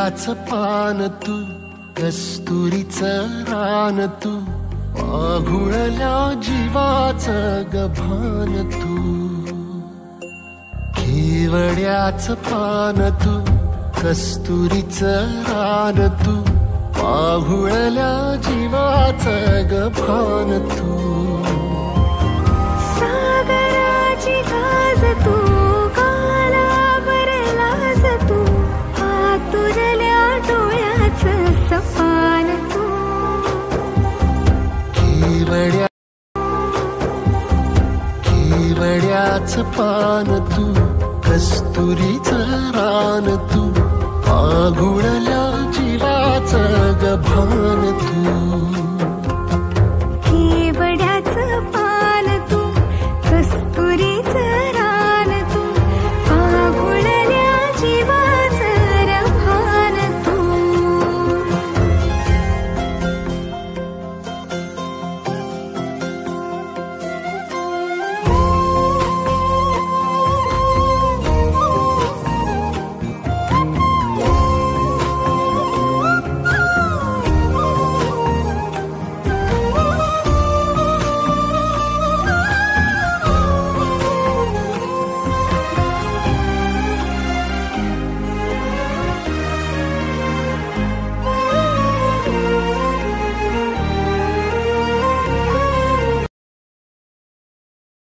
केवड्याचं पान तू, कस्तुरीचं रान तू, आघुळल्या जीवाचं गभान तू. केवड्याचं पान तू, कस्तुरीचं रान तू, आघुळल्या जीवाचं गभान तू. सागराची गाज तू, कालावरलाज तू, आतुरल्या डोळ्याचं सपान तू. केवड्याचं पान तू, कस्तुरीचं रान तू, आघुळल्या जीवाचं गभान तू.